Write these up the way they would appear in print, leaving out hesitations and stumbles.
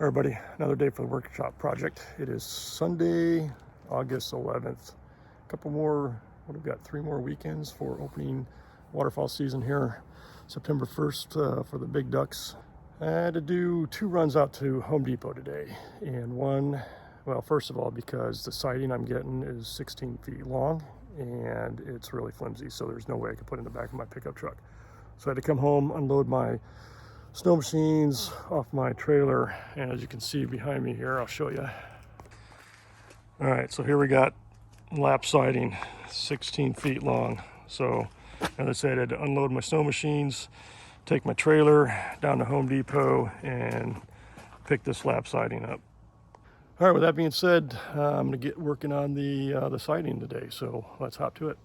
Everybody, another day for the workshop project. It is Sunday, August 11th. A couple more, what have we got? 3 more weekends for opening waterfowl season here. September 1st for the big ducks. I had to do 2 runs out to Home Depot today. And one, well, first of all, because the siding I'm getting is 16 feet long and it's really flimsy, so there's no way I could put it in the back of my pickup truck. So I had to come home, unload my snow machines off my trailer, and as you can see behind me here, I'll show you. All right, so here we got lap siding, 16 feet long. So as I said, I had to unload my snow machines, take my trailer down to Home Depot and pick this lap siding up. All right, with that being said, I'm gonna get working on the siding today, so let's hop to it.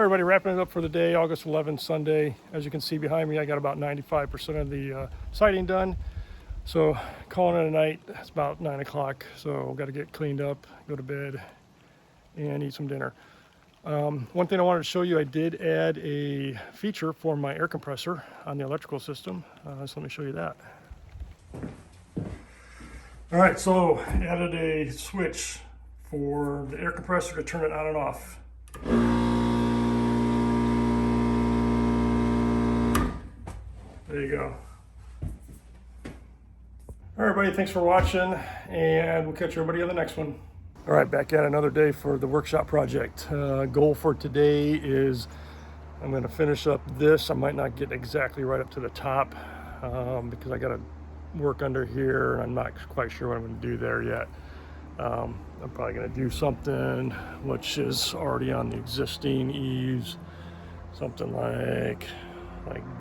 Everybody, wrapping it up for the day, August 11th, Sunday. As you can see behind me, I got about 95% of the siding done. So calling it a night. It's about 9 o'clock, so got to get cleaned up, go to bed, and eat some dinner. One thing I wanted to show you, I did add a feature for my air compressor on the electrical system. So let me show you that. All right, so added a switch for the air compressor to turn it on and off. There you go. All right, everybody, thanks for watching, and we'll catch everybody on the next one. All right, back at another day for the workshop project. Goal for today is I'm going to finish up this. I might not get exactly right up to the top because I got to work under here, and I'm not quite sure what I'm going to do there yet. I'm probably going to do something which is already on the existing eaves, something like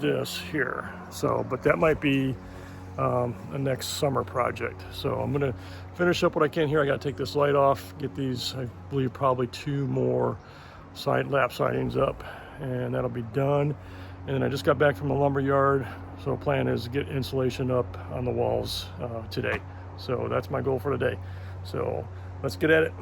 this here. So, but that might be a next summer project. So I'm going to finish up what I can here. I got to take this light off, get these, I believe, probably 2 more lap sidings up, and that'll be done. And then I just got back from the lumber yard, so plan is to get insulation up on the walls today. So that's my goal for today. So let's get at it.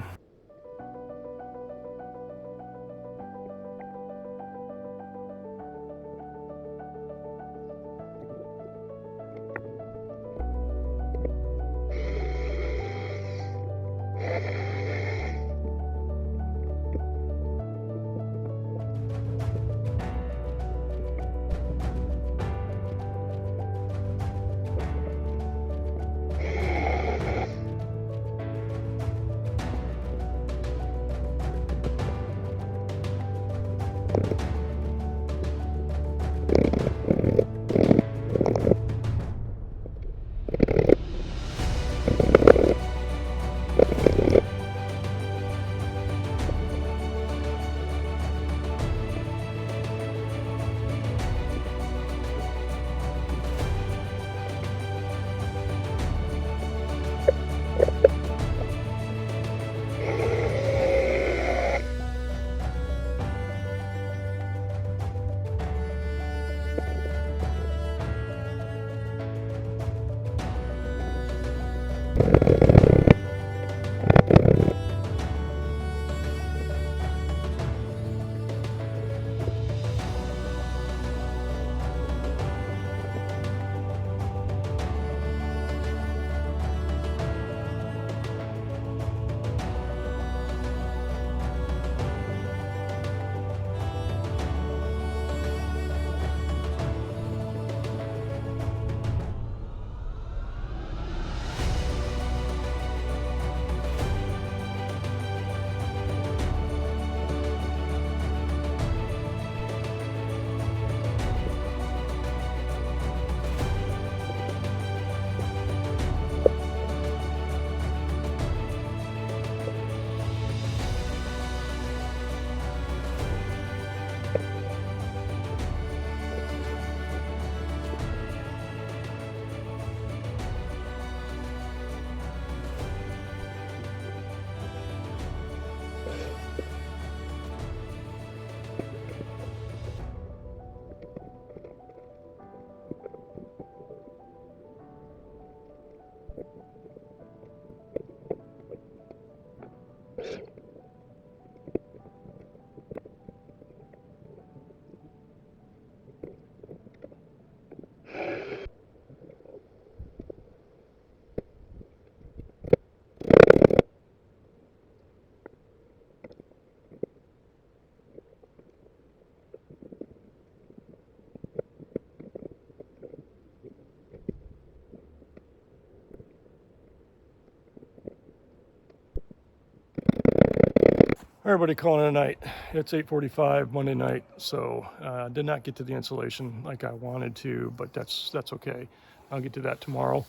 Everybody calling it a night. It's 8:45 Monday night, so did not get to the insulation like I wanted to, but that's okay. I'll get to that tomorrow.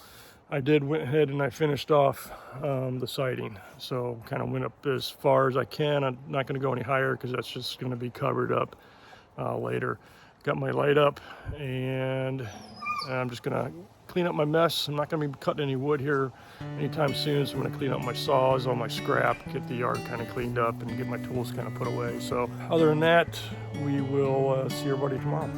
I went ahead and I finished off the siding, so kind of went up as far as I can. I'm not going to go any higher because that's just going to be covered up later. Got my light up, and I'm just going to clean up my mess. I'm not going to be cutting any wood here anytime soon, so I'm going to clean up my saws, all my scrap, get the yard kind of cleaned up, and get my tools kind of put away. So other than that, we will see everybody tomorrow.